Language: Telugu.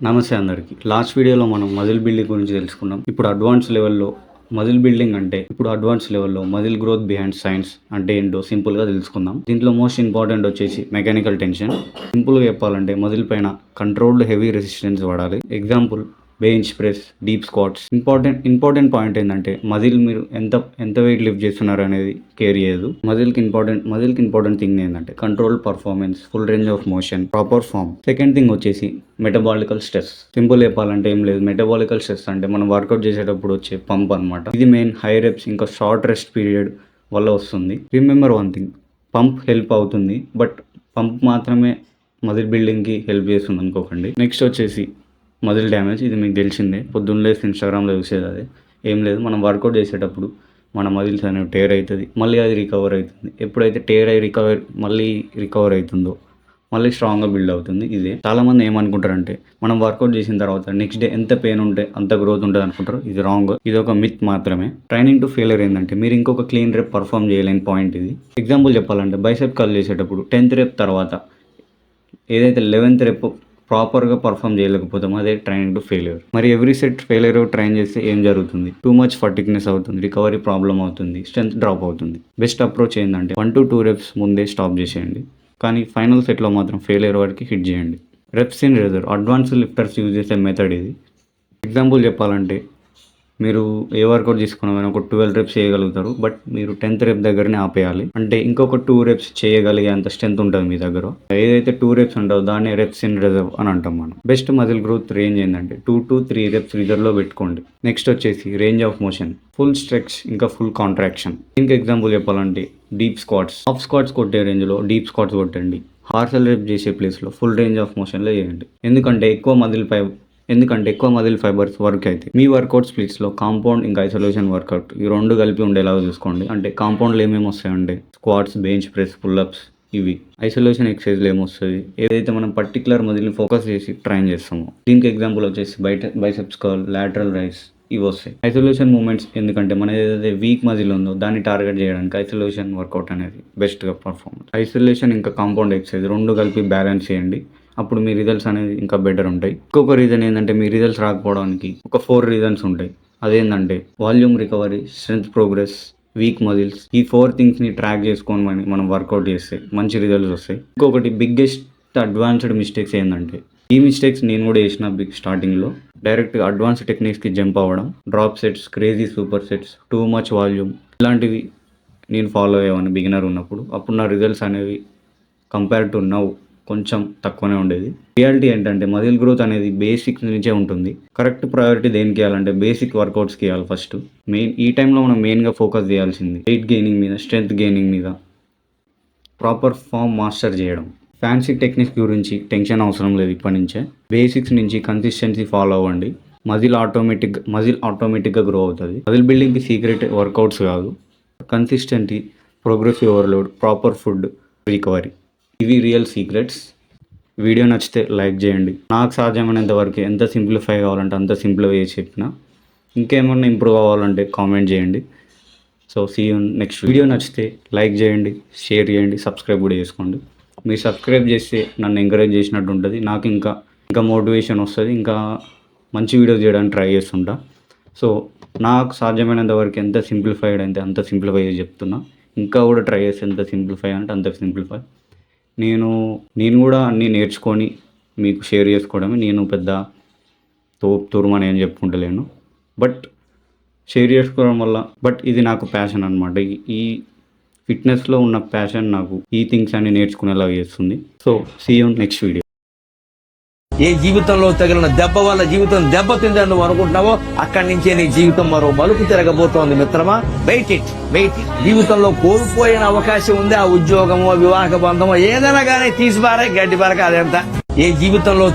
నమస్తే అందరికి. లాస్ట్ వీడియోలో మనం మజిల్ బిల్డింగ్ గురించి తెలుసుకున్నాం. ఇప్పుడు అడ్వాన్స్ లెవెల్లో మజిల్ బిల్డింగ్ అంటే అడ్వాన్స్ లెవెల్లో మజిల్ గ్రోత్ బిహైండ్ సైన్స్ అంటే ఏంటో సింపుల్గా తెలుసుకుందాం. దీంట్లో మోస్ట్ ఇంపార్టెంట్ వచ్చేసి మెకానికల్ టెన్షన్. సింపుల్గా చెప్పాలంటే మజిల్ పైన కంట్రోల్డ్ హెవీ రెసిస్టెన్స్ వాడాలి. Example bench press, deep squats. Important point ఏంటంటే మజిల్ మీరు ఎంత వెయిట్ లిఫ్ట్ చేస్తున్నారు అనేది కేర్ చేయదు. మజిల్కి ఇంపార్టెంట్ థింగ్ ఏంటంటే control performance, full range of motion, proper form. Second thing వచ్చేసి మెటబాలికల్ స్ట్రెస్. సింపుల్ చెప్పాలంటే ఏం లేదు, మెటబాలికల్ స్ట్రెస్ అంటే మనం వర్కౌట్ చేసేటప్పుడు వచ్చే పంప్ అనమాట. ఇది మెయిన్ హై రెప్స్ ఇంకా షార్ట్ రెస్ట్ పీరియడ్ వల్ల వస్తుంది. Remember one thing, pump help అవుతుంది, బట్ పంప్ మాత్రమే మజిల్ బిల్డింగ్కి హెల్ప్ చేస్తుంది అనుకోకండి. నెక్స్ట్ వచ్చేసి మజిల్ డ్యామేజ్. ఇది మీకు తెలిసిందే, పొద్దున్న లేసి ఇన్స్టాగ్రామ్లో చూసేది అదే. ఏం లేదు, మనం వర్కౌట్ చేసేటప్పుడు మన మజిల్స్ అనేవి టేర్ అవుతుంది, మళ్ళీ అది రికవర్ అవుతుంది. ఎప్పుడైతే టేర్ అయి రికవర్ అవుతుందో మళ్ళీ స్ట్రాంగ్గా బిల్డ్ అవుతుంది. ఇదే చాలామంది ఏమనుకుంటారంటే మనం వర్కౌట్ చేసిన తర్వాత నెక్స్ట్ డే ఎంత పెయిన్ ఉంటే అంత గ్రోత్ ఉంటుంది అనుకుంటారు. ఇది రాంగ్, ఇది ఒక మిత్ మాత్రమే. ట్రైనింగ్ టు ఫెయిలియర్ ఏంటంటే మీరు ఇంకొక క్లీన్ రేప్ పర్ఫామ్ చేయలేని పాయింట్ ఇది. ఎగ్జాంపుల్ చెప్పాలంటే బైసెప్ కర్ల్ చేసేటప్పుడు 10th రేప్ తర్వాత ఏదైతే 11th రేప్ ప్రాపర్గా పర్ఫామ్ చేయలేకపోతాం, అదే ట్రైనింగ్ టు ఫెయిలియర్. మరి ఎవ్రీ సెట్ ఫెయిలియర్ ట్రైన్ చేస్తే ఏం జరుగుతుంది? టూ మచ్ ఫటిక్నెస్ అవుతుంది, రికవరీ ప్రాబ్లం అవుతుంది, స్ట్రెంత్ డ్రాప్ అవుతుంది. బెస్ట్ అప్రోచ్ ఏంటంటే 1 to 2 reps ముందే స్టాప్ చేసేయండి, కానీ ఫైనల్ సెట్లో మాత్రం ఫెయిలియర్ వరకు హిట్ చేయండి. Reps in reserve advanced lifters use చేసే మెథడ్ ఇది. ఎగ్జాంపుల్ చెప్పాలంటే మీరు ఏ వర్కౌట్ తీసుకున్నా ఒక 12 reps చేయగలుగుతారు, బట్ మీరు 10th rep దగ్గరనే ఆపేయాలి. అంటే ఇంకొక 2 reps చేయగలిగే అంత స్ట్రెంత్ ఉంటుంది మీ దగ్గర. ఏదైతే 2 reps ఉంటుందో దాన్ని రెప్స్ ఇన్ రిజర్వ్ అని అంటాం మనం. బెస్ట్ మజిల్ గ్రోత్ రేంజ్ ఏంటంటే 2 to 3 reps రిజర్వ్లో పెట్టుకోండి. నెక్స్ట్ వచ్చేసి range of motion, full stretch ఇంకా ఫుల్ కాంట్రాక్షన్. ఇంకా ఎగ్జాంపుల్ చెప్పాలంటే డీప్ స్క్వాట్స్. హాఫ్ స్క్వాట్స్ కొట్టే రేంజ్లో డీప్ స్క్వాట్స్ కొట్టండి. హార్సల్ రేప్ చేసే ప్లేస్లో ఫుల్ రేంజ్ ఆఫ్ మోషన్లో చేయండి. ఎందుకంటే ఎక్కువ మజిల్ ఫైబర్స్ వర్క్ అయితే మీ వర్కౌట్ స్ప్లిట్స్లో కాంపౌండ్ ఇంకా ఐసోలేషన్ వర్కౌట్ ఈ రెండు కలిపి ఉండేలాగా చూసుకోండి. అంటే కాంపౌండ్లో ఏమేమి వస్తాయంటే స్క్వాట్స్, బెంచ్ ప్రెస్, పుల్అప్స్. ఇవి ఐసోలేషన్ ఎక్సర్సైజ్లో ఏమొస్తుంది, ఏదైతే మనం పర్టికులర్ మజిల్ని ఫోకస్ చేసి ట్రైన్ చేస్తామో. దీనికి ఎగ్జాంపుల్ వచ్చేసి బైసెప్స్ కర్ల్, లాటరల్ రైస్, ఇవి వస్తాయి. ఐసోలేషన్ మూమెంట్స్ ఎందుకంటే మన ఏదైతే వీక్ మజిల్ ఉందో దాన్ని టార్గెట్ చేయడానికి ఐసోలేషన్ వర్కౌట్ అనేది బెస్ట్గా పర్ఫార్మెన్స్. ఐసోలేషన్ ఇంకా కాంపౌండ్ ఎక్సర్సైజ్ రెండు కలిపి బ్యాలెన్స్ చేయండి, అప్పుడు మీ రిజల్ట్స్ అనేది ఇంకా బెటర్ ఉంటాయి. ఇంకొక రీజన్ ఏంటంటే మీ రిజల్ట్స్ రాకపోవడానికి ఒక 4 reasons ఉంటాయి. అదేంటంటే volume recovery, strength progress, week muscles. ఈ 4 థింగ్స్ని ట్రాక్ చేసుకొని మనం వర్కౌట్ చేస్తే మంచి రిజల్ట్స్ వస్తాయి. ఇంకొకటి బిగ్గెస్ట్ అడ్వాన్స్డ్ మిస్టేక్స్ ఏంటంటే, ఈ మిస్టేక్స్ నేను కూడా చేసిన స్టార్టింగ్లో డైరెక్ట్గా అడ్వాన్స్ టెక్నిక్స్కి జంప్ అవ్వడం, drop sets, crazy super sets, too much volume, ఇలాంటివి నేను ఫాలో అయ్యాను బిగినర్ ఉన్నప్పుడు. అప్పుడు నా రిజల్ట్స్ అనేవి కంపేర్ టు నౌ కొంచెం తక్కువనే ఉండేది. రియాలిటీ ఏంటంటే మజిల్ గ్రోత్ అనేది బేసిక్స్ నుంచే ఉంటుంది. కరెక్ట్ ప్రయారిటీ దేనికి ఇవ్వాలంటే బేసిక్ వర్కౌట్స్కి ఇవ్వాలి ఫస్ట్. ఈ టైంలో మనం మెయిన్గా ఫోకస్ చేయాల్సింది వెయిట్ గెయినింగ్ మీద, స్ట్రెంత్ గెయినింగ్ మీద, ప్రాపర్ ఫామ్ మాస్టర్ చేయడం. ఫ్యాన్సీ టెక్నిక్స్ గురించి టెన్షన్ అవసరం లేదు. ఇప్పటి నుంచే బేసిక్స్ నుంచి కన్సిస్టెన్సీ ఫాలో అవ్వండి. మజిల్ ఆటోమేటిక్గా గ్రో అవుతుంది. మజిల్ బిల్డింగ్కి సీక్రెట్ వర్కౌట్స్ కాదు, consistency, progressive overload, proper food, recovery, ఇవి రియల్ సీక్రెట్స్. వీడియో నచ్చితే లైక్ చేయండి. నాకు సాధ్యమైనంత వరకు ఎంత సింప్లిఫై కావాలంటే అంత సింప్లిఫై చేసి చెప్పిన. ఇంకేమన్నా ఇంప్రూవ్ కావాలంటే కామెంట్ చేయండి. So see you next video. నచ్చితే లైక్ చేయండి, షేర్ చేయండి, సబ్స్క్రైబ్ కూడా చేసుకోండి. మీరు సబ్స్క్రైబ్ చేస్తే నన్ను ఎంకరేజ్ చేసినట్టు ఉంటుంది, నాకు ఇంకా మోటివేషన్ వస్తుంది, ఇంకా మంచి వీడియోస్ చేయడానికి ట్రై చేస్తుంటా. సో నాకు సాధ్యమైనంత వరకు ఎంత సింప్లిఫైడ్ అయితే అంత సింప్లిఫై చేసి చెప్తున్నా. ఇంకా కూడా ట్రై చేస్తే ఎంత సింప్లిఫై అంటే అంత సింప్లిఫై. నేను కూడా అన్నీ నేర్చుకొని మీకు షేర్ చేసుకోవడమే. నేను పెద్ద తురుమని ఏం చెప్పుకుంటలేను, బట్ షేర్ చేసుకోవడం వల్ల ఇది నాకు ప్యాషన్ అనమాట. ఈ ఫిట్నెస్లో ఉన్న ప్యాషన్ నాకు ఈ థింగ్స్ అన్ని నేర్చుకునేలా చేస్తుంది. So see you next video. ఏ జీవితంలో తగిలిన దెబ్బ వల్ల జీవితం దెబ్బతిందని నువ్వు అనుకుంటున్నావో అక్కడి నుంచే నీ జీవితం మరో మలుపు తిరగబోతోంది మిత్రమా. Wait it. జీవితంలో కోల్పోయిన అవకాశం ఉంది. ఆ ఉద్యోగమో, వివాహ బంధమో ఏదైనా కానీ తీసిపారే గడ్డి పరక అదంతా. ఏ జీవితంలో